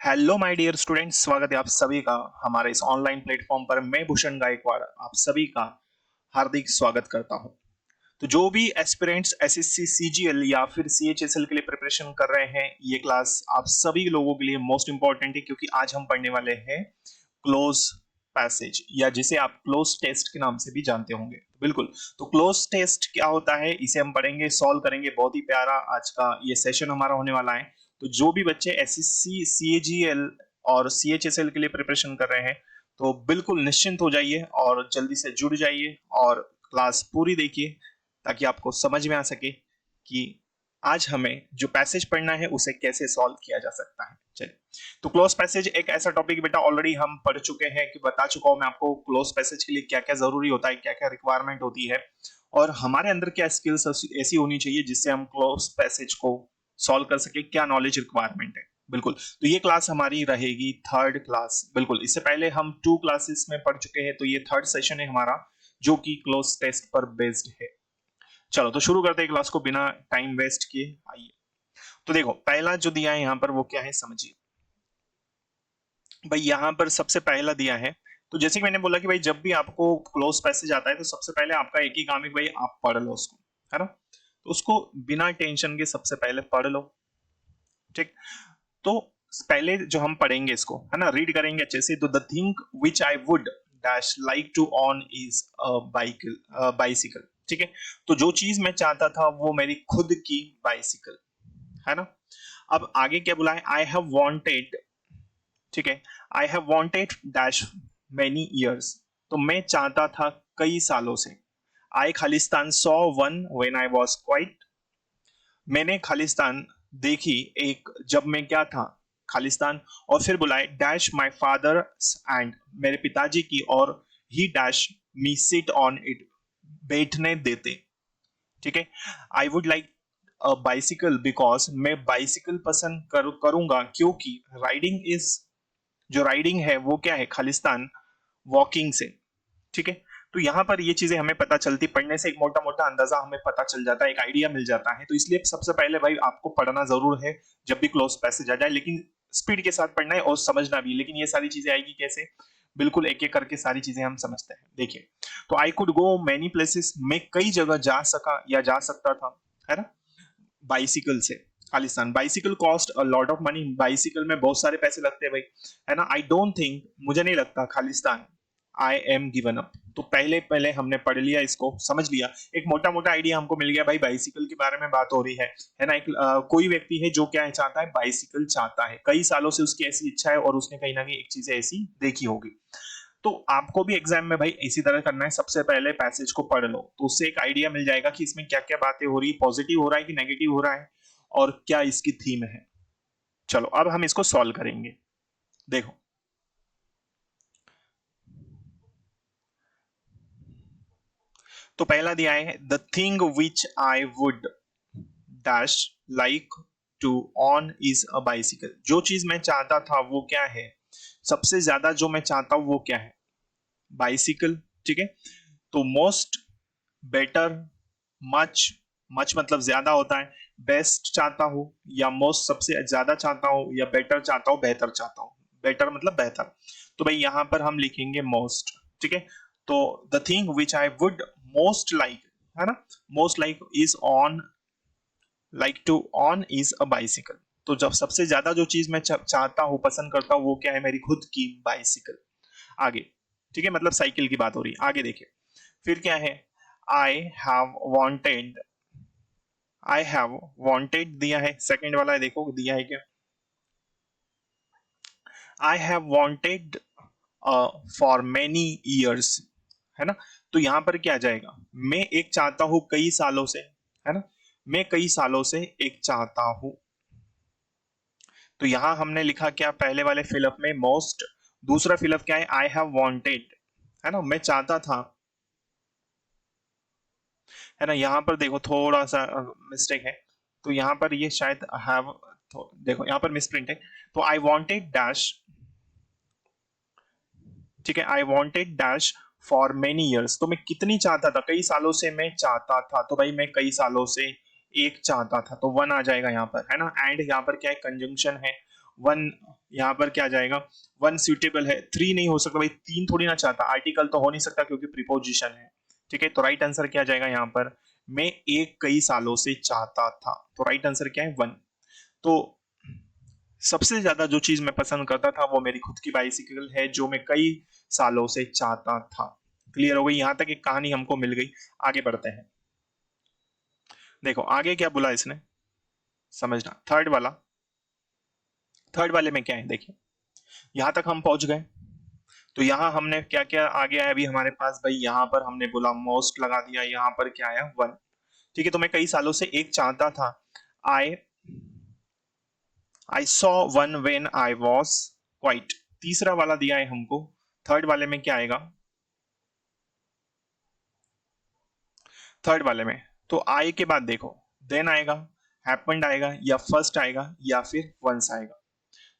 Hello my dear students, स्वागत है आप सभी का हमारे इस ऑनलाइन प्लेटफॉर्म पर। मैं भूषण गायकवाड़ आप सभी का हार्दिक स्वागत करता हूं। तो जो भी एस्पिरेंट्स एसएससी सीजीएल या फिर सीएचएसएल के लिए प्रिपरेशन कर रहे हैं, ये क्लास आप सभी लोगों के लिए मोस्ट इंपॉर्टेंट है, क्योंकि आज हम पढ़ने वाले हैं क्लोज पैसेज, या जिसे आप क्लोज टेस्ट के नाम से भी जानते होंगे। बिल्कुल। तो क्लोज टेस्ट क्या होता है, इसे हम पढ़ेंगे, सॉल्व करेंगे। बहुत ही प्यारा आज का ये सेशन हमारा होने वाला है। तो जो भी बच्चे एसएससी सीएजीएल और सीएचएसएल के लिए प्रिपरेशन कर रहे हैं, तो बिल्कुल निश्चिंत हो जाइए और जल्दी से जुड़ जाइए और क्लास पूरी देखिए, ताकि आपको समझ में आ सके कि आज हमें जो पैसेज पढ़ना है उसे कैसे सॉल्व किया जा सकता है। चलिए, तो क्लोज पैसेज एक ऐसा टॉपिक बेटा ऑलरेडी हम पढ़ चुके हैं, कि बता चुका हूं मैं आपको क्लोज पैसेज के लिए क्या क्या जरूरी होता है, क्या क्या रिक्वायरमेंट होती है, और हमारे अंदर क्या स्किल्स ऐसी होनी चाहिए जिससे हम क्लोज पैसेज को सॉल्व कर सके, क्या नॉलेज रिक्वायरमेंट है। बिल्कुल। तो ये क्लास हमारी रहेगी थर्ड क्लास। बिल्कुल, इससे पहले हम 2 क्लासेस में पढ़ चुके हैं, तो ये थर्ड सेशन है हमारा, जो कि क्लोज टेस्ट पर बेस्ड है। चलो, तो शुरू करते हैं क्लास को बिना टाइम वेस्ट किए। आइए, तो देखो पहला जो दिया है यहाँ पर वो क्या है, समझिए भाई। यहाँ पर सबसे पहला दिया है, तो जैसे कि मैंने बोला कि भाई जब भी आपको क्लोज पैसेज आता है, तो सबसे पहले आपका एक ही काम है, भाई आप पढ़ लो उसको, है ना। तो उसको बिना टेंशन के सबसे पहले पढ़ लो। ठीक। तो पहले जो हम पढ़ेंगे इसको, है ना, रीड करेंगे अच्छे से। तो the thing which I would dash like to own is bicycle. ठीक है। तो जो चीज मैं चाहता था वो मेरी खुद की बाइसिकल, है ना। अब आगे क्या बोला है, आई हैव वांटेड। ठीक है। I have wanted dash many years. तो मैं चाहता था कई सालों से। I Khalistan saw one when I was quite. मैंने खालिस्तान देखी एक, जब मैं क्या था, खालिस्तान। और फिर बुलाए डैश माय फादर एंड, मेरे पिताजी की, और ही dash me sit on it, बैठने देते। ठीक है। I would like bicycle because, मैं बाइसिकल पसंद करूंगा क्योंकि राइडिंग इज, जो राइडिंग है वो क्या है, खालिस्तान वॉकिंग से। ठीक है। तो यहाँ पर ये चीजें हमें पता चलती, पढ़ने से एक मोटा मोटा अंदाजा हमें पता चल जाता है, एक आइडिया मिल जाता है। तो इसलिए सबसे पहले भाई आपको पढ़ना जरूर है जब भी क्लोज पैसेज आ जाए, लेकिन स्पीड के साथ पढ़ना है और समझना भी। लेकिन ये सारी चीजें आएगी कैसे, बिल्कुल एक एक करके सारी चीजें हम समझते हैं। देखिए, तो I could go many places, मैं कई जगह जा सका या जा सकता था, है ना, बाइसिकल से। Khalistan, bicycle cost a lot of money, bicycle में बहुत सारे पैसे लगते हैं भाई, है ना। आई डोंट थिंक, मुझे नहीं लगता, Khalistan I am given up. तो पहले पहले हमने पढ़ लिया, इसको समझ लिया, एक मोटा मोटा आइडिया हमको मिल गया भाई, बाइसिकल के बारे में बात हो रही है ना। एक कोई व्यक्ति है जो क्या है, चाहता है, बाइसिकल चाहता है, कई सालों से उसकी ऐसी इच्छा है, और उसने कहीं ना कहीं एक चीज ऐसी देखी होगी। तो आपको भी एग्जाम में भाई इसी तरह करना है, सबसे पहले पैसेज को पढ़ लो, तो उससे एक आइडिया मिल जाएगा कि इसमें क्या क्या बातें हो रही है, पॉजिटिव हो रहा है कि नेगेटिव हो रहा है, और क्या इसकी थीम है। चलो, अब हम इसको सॉल्व करेंगे। देखो, तो पहला दिया है, the thing which I would dash like to own is a bicycle. जो चीज मैं चाहता था वो क्या है, सबसे ज्यादा जो मैं चाहता हूं वो क्या है, बाइसिकल। ठीक है। तो मोस्ट, बेटर, मच, मच मतलब ज्यादा होता है, बेस्ट चाहता हूं, या मोस्ट सबसे ज्यादा चाहता हूं, या बेटर चाहता हूं, बेहतर चाहता हूं। बेटर मतलब बेहतर। तो भाई यहां पर हम लिखेंगे मोस्ट। ठीक है। तो the thing which I would most like, है ना, most like is own, like to own is a bicycle. तो जब सबसे ज्यादा जो चीज मैं चाहता हूं, पसंद करता हूं, वो क्या है, मेरी खुद की बाइसिकल। आगे, ठीक है, मतलब साइकिल की बात हो रही है। आगे देखिए, फिर क्या है, I have wanted, I have wanted दिया है, सेकंड वाला है, देखो दिया है क्या, आई have wanted for many years, है ना। तो यहां पर क्या आ जाएगा, मैं एक चाहता हूं कई सालों से, है ना, मैं कई सालों से एक चाहता हूं। तो यहां हमने लिखा क्या, पहले वाले फिलअप में मोस्ट, दूसरा फिलअप क्या है, आई हैव वांटेड, है ना, मैं चाहता था, है ना। यहाँ पर देखो थोड़ा सा मिस्टेक है, तो यहाँ पर ये शायद हैव, देखो यहाँ पर मिसप्रिंट है। तो आई वांटेड डैश, ठीक है, I wanted dash for many years. तो मैं कितनी चाहता था, कई सालों से मैं चाहता था, तो भाई मैं कई सालों से एक चाहता था, तो वन आ जाएगा यहाँ पर, है ना। एंड यहाँ पर क्या है, कंजंक्शन है, वन यहाँ पर क्या जाएगा, वन सुटेबल है, थ्री नहीं हो सकता भाई, तीन थोड़ी ना चाहता, आर्टिकल तो हो नहीं सकता क्योंकि प्रीपोजिशन है। ठीक है, तो राइट आंसर क्या जाएगा यहाँ पर, मैं एक कई सालों से चाहता था, तो राइट आंसर क्या है, वन। तो सबसे ज्यादा जो चीज मैं पसंद करता था वो मेरी खुद की बाइसिकल है जो मैं कई सालों से चाहता था। क्लियर हो गई, यहां तक एक कहानी हमको मिल गई। आगे बढ़ते हैं, देखो आगे क्या बोला इसने, समझना। थर्ड वाले में क्या है, देखिए यहां तक हम पहुंच गए। तो यहाँ हमने क्या क्या आगे आया अभी हमारे पास भाई, यहाँ पर हमने बोला मोस्ट लगा दिया, यहाँ पर क्या आया, वन। ठीक है, तो मैं कई सालों से एक चाहता था, I I saw one when I was quite. तीसरा वाला दिया है हमको, थर्ड वाले में क्या आएगा, थर्ड वाले में तो आई के बाद देखो देन आएगा, हैपेंड आएगा, या फर्स्ट आएगा, या फिर वंस आएगा।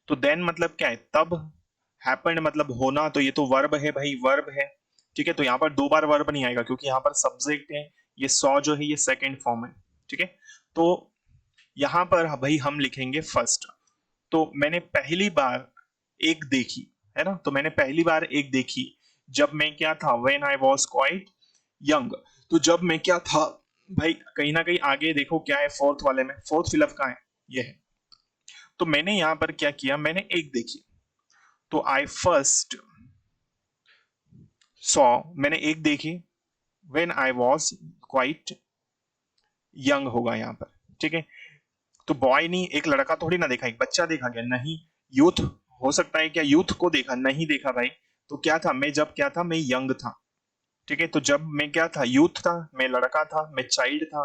तो देन मतलब क्या है, तब। हैपेंड मतलब होना, तो ये तो वर्ब है भाई, वर्ब है। ठीक है, तो यहाँ पर दो बार वर्ब नहीं आएगा क्योंकि यहाँ पर सब्जेक्ट है, ये सॉ जो है ये सेकंड फॉर्म है। ठीक है, तो यहाँ पर भाई हम लिखेंगे फर्स्ट। तो मैंने पहली बार एक देखी, है ना, तो मैंने पहली बार एक देखी जब मैं क्या था, when I was quite young. तो जब मैं क्या था भाई, कहीं ना कहीं आगे देखो क्या है, फोर्थ वाले में, फोर्थ फिलअप का है, ये है। तो मैंने यहां पर क्या किया, मैंने एक देखी, तो आई फर्स्ट सॉ, मैंने एक देखी, when I was quite young होगा यहाँ पर। ठीक है, तो बॉय नहीं, एक लड़का थोड़ी ना देखा, एक बच्चा देखा गया, नहीं यूथ हो सकता है क्या, यूथ को देखा, नहीं देखा भाई। तो क्या था, मैं जब क्या था, मैं यंग था। ठीक है, तो जब मैं क्या था, यूथ था, मैं लड़का था, मैं चाइल्ड था,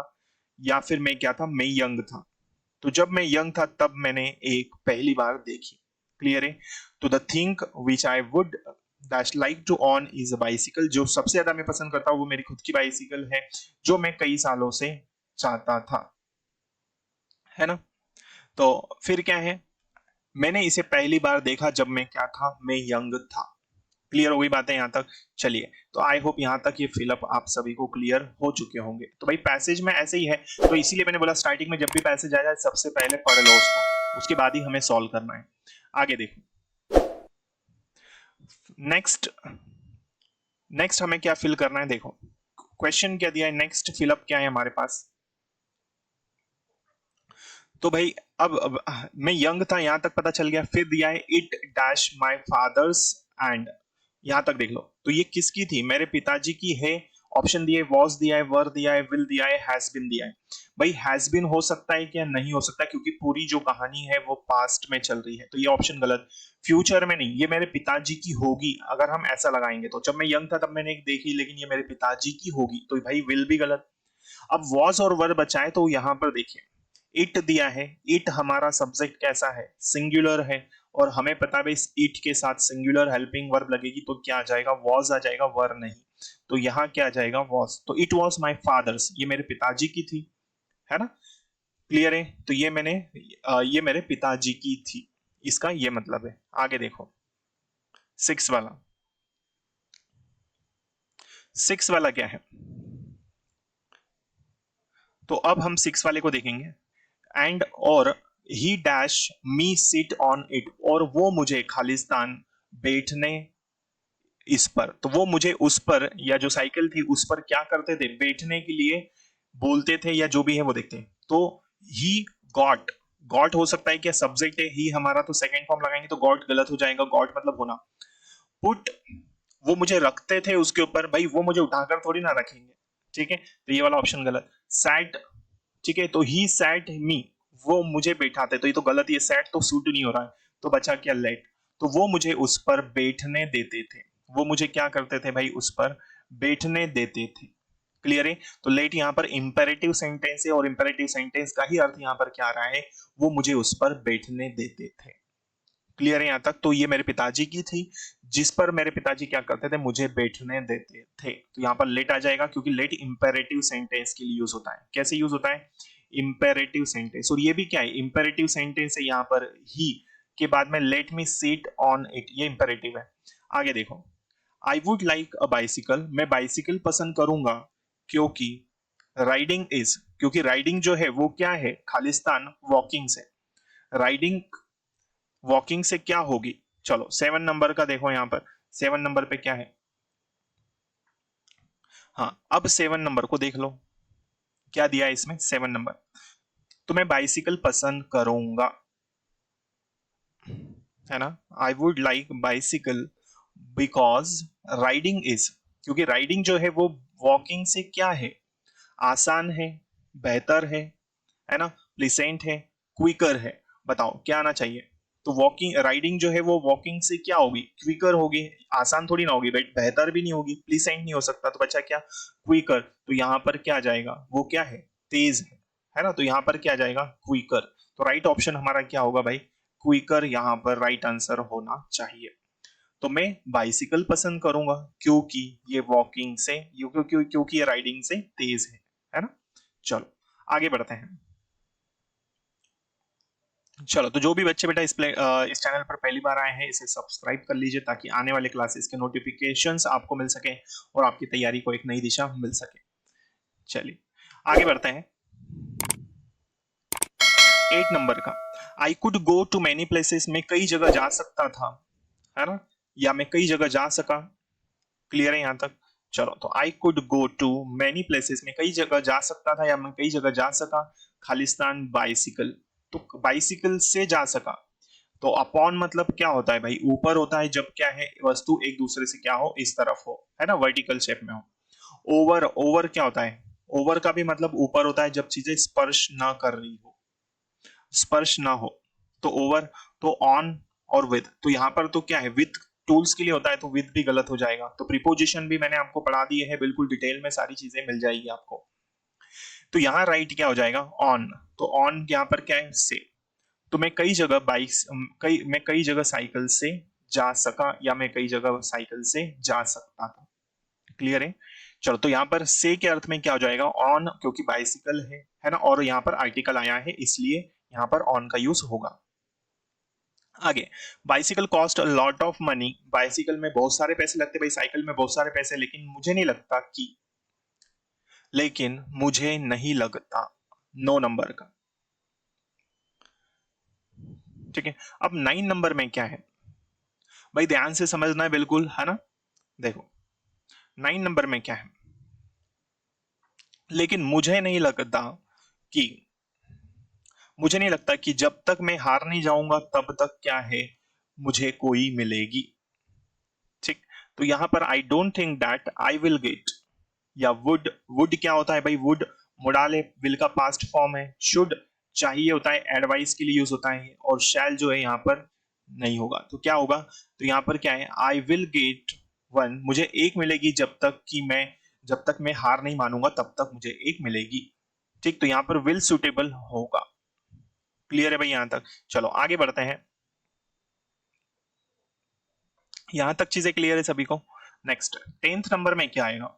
या फिर मैं क्या था, मैं यंग था। तो जब मैं यंग था तब मैंने एक पहली बार देखी। क्लियर है, तो the thing which I would dash like to own is a bicycle, जो सबसे ज्यादा मैं पसंद करता हूँ वो मेरी खुद की बाइसिकल है जो मैं कई सालों से चाहता था, है ना। तो फिर क्या है, मैंने इसे पहली बार देखा जब मैं क्या था, मैं यंग था। क्लियर हो गई बातें यहाँ तक। चलिए, तो आई होप यहाँ तक ये फिलअप आप सभी को क्लियर हो चुके होंगे। तो भाई पैसेज में ऐसे ही है, तो इसीलिए मैंने बोला स्टार्टिंग में जब भी पैसेज आया सबसे पहले पढ़ लो उसको, उसके बाद ही हमें सॉल्व करना है। आगे देखो, नेक्स्ट नेक्स्ट हमें क्या फिल करना है, देखो क्वेश्चन क्या दिया है, नेक्स्ट फिलअप क्या है हमारे पास। तो भाई अब मैं यंग था यहां तक पता चल गया, फिर दिया है it dash my father's and, यहां तक देख लो, तो ये किसकी थी, मेरे पिताजी की है। ऑप्शन दिए, वॉज दिया है, वर दिया है, विल दिया है, हैज बिन दिया है। भाई हैज बिन हो सकता है क्या, नहीं हो सकता क्योंकि पूरी जो कहानी है वो पास्ट में चल रही है, तो ये ऑप्शन गलत। फ्यूचर में नहीं, ये मेरे पिताजी की होगी, अगर हम ऐसा लगाएंगे तो जब मैं यंग था तब मैंने एक देखी लेकिन ये मेरे पिताजी की होगी, तो भाई विल भी गलत। अब वॉज और वर बचा है, तो यहां पर देखिए इट दिया है, इट हमारा सब्जेक्ट कैसा है, सिंगुलर है, और हमें पता है इस इट के साथ सिंगुलर हेल्पिंग वर्ब लगेगी तो क्या आ जाएगा, वॉज आ जाएगा, वर नहीं। तो यहाँ क्या आ जाएगा, वॉज। तो इट वॉज माई फादर्स, ये मेरे पिताजी की थी, है ना। क्लियर है, तो ये ये मेरे पिताजी की थी, इसका ये मतलब है। आगे देखो, सिक्स वाला, सिक्स वाला क्या है, तो अब हम सिक्स वाले को देखेंगे। एंड और ही dash me sit on it, और वो मुझे खालिस्तान बैठने इस पर, तो वो मुझे उस पर, या जो साइकिल थी उस पर क्या करते थे, बैठने के लिए बोलते थे, या जो भी है वो देखते हैं। तो ही गॉट, गॉट हो सकता है क्या, सब्जेक्ट है, ही हमारा तो सेकंड फॉर्म लगाएंगे तो गॉट गलत हो जाएगा, गॉट मतलब होना। पुट, वो मुझे रखते थे उसके ऊपर, भाई वो मुझे उठाकर थोड़ी ना रखेंगे। ठीक है, तो ये वाला ऑप्शन गलत। सैट, ठीक है, तो ही सैट मी, वो मुझे बैठाते, तो ये तो गलत, ये सैट तो सूट नहीं हो रहा है, तो बचा क्या, लेट। तो वो मुझे उस पर बैठने देते थे, वो मुझे क्या करते थे भाई, उस पर बैठने देते थे। क्लियर है, तो लेट यहाँ पर इंपेरेटिव सेंटेंस है, और इंपेरेटिव सेंटेंस का ही अर्थ यहाँ पर क्या आ रहा है, वो मुझे उस पर बैठने देते थे। क्लियर है यहाँ तक, तो ये मेरे पिताजी की थी जिस पर मेरे पिताजी क्या करते थे, मुझे बैठने देते थे। तो यहाँ पर लेट आ जाएगा क्योंकि लेट इंपेरेटिव सेंटेंस के लिए यूज होता है। कैसे यूज होता है, इंपेरेटिव सेंटेंस, और ये भी क्या है, इंपेरेटिव सेंटेंस है, यहाँ पर ही के बाद में let me seat on it, ये इंपेरेटिव है। आगे देखो, I would like a bicycle, मैं बाइसिकल पसंद करूंगा क्योंकि राइडिंग इज, क्योंकि राइडिंग जो है वो क्या है, खालिस्तान वॉकिंग से, राइडिंग वॉकिंग से क्या होगी? चलो 7 नंबर का देखो, यहाँ पर 7 नंबर पे क्या है? हाँ, अब 7 नंबर को देख लो, क्या दिया है इसमें? 7 नंबर, तो मैं बाइसिकल पसंद करूंगा, है ना। I would like bicycle because riding is, क्योंकि राइडिंग जो है वो वॉकिंग से क्या है? आसान है, बेहतर है ना, प्लीसेंट है, क्विकर है। बताओ क्या आना चाहिए? तो वॉकिंग, राइडिंग जो है वो वॉकिंग से क्या होगी? क्विकर होगी। आसान थोड़ी ना होगी, बट बेहतर भी नहीं होगी, प्लीसेंट नहीं हो सकता, तो बचा क्या? क्विकर। तो यहाँ पर क्या आ जाएगा? वो क्या है? तेज है ना, तो यहाँ पर क्या आ जाएगा? क्विकर। तो राइट ऑप्शन हमारा क्या होगा भाई? क्विकर यहाँ पर राइट आंसर होना चाहिए। तो मैं बाइसिकल पसंद करूंगा क्योंकि ये वॉकिंग से, क्योंकि ये राइडिंग से तेज है ना। चलो आगे बढ़ते हैं। चलो, तो जो भी बच्चे बेटा इस चैनल पर पहली बार आए हैं, इसे सब्सक्राइब कर लीजिए ताकि आने वाले क्लासेस के नोटिफिकेशंस आपको मिल सके और आपकी तैयारी को एक नई दिशा मिल सके। चलिए आगे बढ़ते हैं। 8 नंबर का, I could go to many places, मैं कई जगह जा सकता था, है ना, या मैं कई जगह जा सका। क्लियर है यहाँ तक? चलो, तो I could go to many places, में कई जगह जा सकता था या मैं कई जगह जा सका। खालिस्तान बाइसिकल, तो बाइसिकल से जा सका। तो अपॉन मतलब क्या होता है भाई? ऊपर होता है जब क्या है, वस्तु एक दूसरे से क्या हो, इस तरफ हो, है ना, वर्टिकल शेप में हो। ओवर, ओवर क्या होता है? ओवर का भी मतलब ऊपर होता है जब चीजें स्पर्श ना कर रही हो, स्पर्श ना हो, तो ओवर। तो ऑन और विद, तो यहाँ पर तो क्या है? विद टूल्स के लिए होता है, तो विद भी गलत हो जाएगा। तो प्रीपोजिशन भी मैंने आपको पढ़ा दिए है, बिल्कुल डिटेल में सारी चीजें मिल जाएगी आपको। तो यहाँ राइट क्या हो जाएगा? ऑन। तो ऑन यहाँ पर क्या है? से। तो मैं कई जगह मैं कई जगह साइकिल से जा सका या मैं कई जगह साइकिल से जा सकता था। क्लियर है? चलो, तो यहाँ पर से के अर्थ में क्या हो जाएगा? ऑन, क्योंकि बाइसिकल है ना, और यहाँ पर आर्टिकल आया है इसलिए यहाँ पर ऑन का यूज होगा। आगे, bicycle cost a lot of money, bicycle में बहुत सारे पैसे लगते भाई, साइकिल में बहुत सारे पैसे, लेकिन मुझे नहीं लगता। 9 नंबर का। ठीक है, अब 9 नंबर में क्या है भाई? ध्यान से समझना है बिल्कुल, है ना। देखो 9 नंबर में क्या है? लेकिन कि मुझे नहीं लगता कि जब तक मैं हार नहीं जाऊंगा तब तक क्या है, मुझे कोई मिलेगी। ठीक, तो यहां पर I don't think that I will get, या वुड, वुड क्या होता है भाई? वुड मुडाले, विल का पास्ट फॉर्म है। शुड चाहिए होता है, एडवाइस के लिए यूज होता है, और शैल जो है यहाँ पर नहीं होगा, तो क्या होगा? तो यहाँ पर क्या है? आई विल गेट वन, मुझे एक मिलेगी जब तक मैं हार नहीं मानूंगा तब तक मुझे एक मिलेगी। ठीक, तो यहाँ पर विल सुटेबल होगा। क्लियर है भाई यहाँ तक? चलो आगे बढ़ते हैं। यहां तक चीजें क्लियर है सभी को? नेक्स्ट 10th नंबर में क्या आएगा?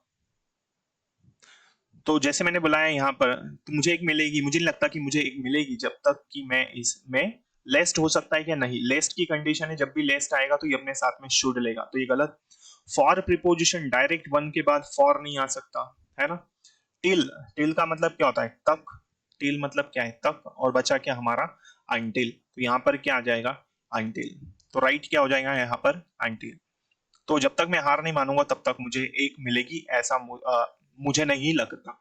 तो जैसे मैंने बुलाया यहाँ पर, तो मुझे एक मिलेगी, मुझे नहीं लगता कि मुझे एक मिलेगी जब तक कि मैं इसमें लेस्ट हो सकता है क्या? नहीं, लेस्ट की कंडीशन है, जब भी लेस्ट आएगा तो ये अपने साथ में शुड लेगा, तो ये गलत। फॉर प्रीपोजिशन डायरेक्ट वन के बाद फॉर नहीं आ सकता, है ना। टिल, टिल का मतलब क्या होता है? तक। टिल मतलब क्या है? तक, और बचा क्या हमारा? अनटिल, तो यहाँ पर क्या आ जाएगा? अनटिल। तो राइट क्या हो जाएगा यहाँ पर? अनटिल। तो जब तक मैं हार नहीं मानूंगा तब तक मुझे एक मिलेगी, ऐसा मुझे नहीं लगता।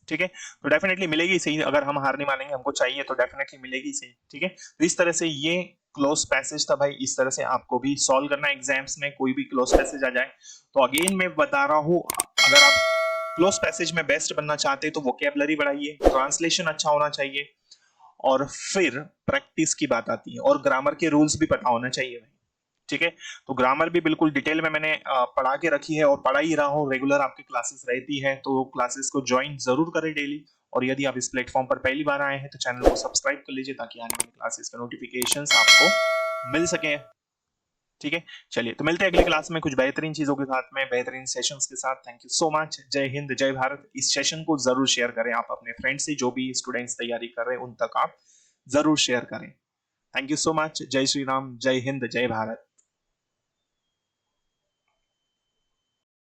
ठीक है, तो डेफिनेटली मिलेगी सही, अगर हम हार नहीं मानेंगे, हमको चाहिए तो डेफिनेटली मिलेगी सही। ठीक है, तो इस तरह से ये क्लोज पैसेज था भाई, इस तरह से आपको भी सॉल्व करना है एग्जाम्स में, कोई भी क्लोज पैसेज आ जाए। तो अगेन मैं बता रहा हूँ, अगर आप क्लोज पैसेज में बेस्ट बनना चाहते हैं तो वोकेबलरी बढ़ाइए, ट्रांसलेशन अच्छा होना चाहिए, और फिर प्रैक्टिस की बात आती है, और ग्रामर के रूल्स भी पता होना चाहिए भाई। ठीक है, तो ग्रामर भी बिल्कुल डिटेल में मैंने पढ़ा के रखी है और पढ़ा ही रहा हूँ, रेगुलर आपकी क्लासेस रहती है, तो क्लासेस को ज्वाइन जरूर करें डेली। और यदि आप इस प्लेटफॉर्म पर पहली बार आए हैं तो चैनल को सब्सक्राइब कर लीजिए ताकि आने वाली क्लासेस का नोटिफिकेशंस आपको मिल सके। ठीक है, चलिए तो मिलते हैं अगली क्लास में कुछ बेहतरीन चीजों के साथ में, बेहतरीन सेशंस के साथ। Thank you so much. जय हिंद, जय भारत। इस सेशन को जरूर शेयर करें आप अपने फ्रेंड से, जो भी स्टूडेंट्स तैयारी कर रहे हैं उन तक आप जरूर शेयर करें। Thank you so much. जय श्री राम, जय हिंद, जय भारत।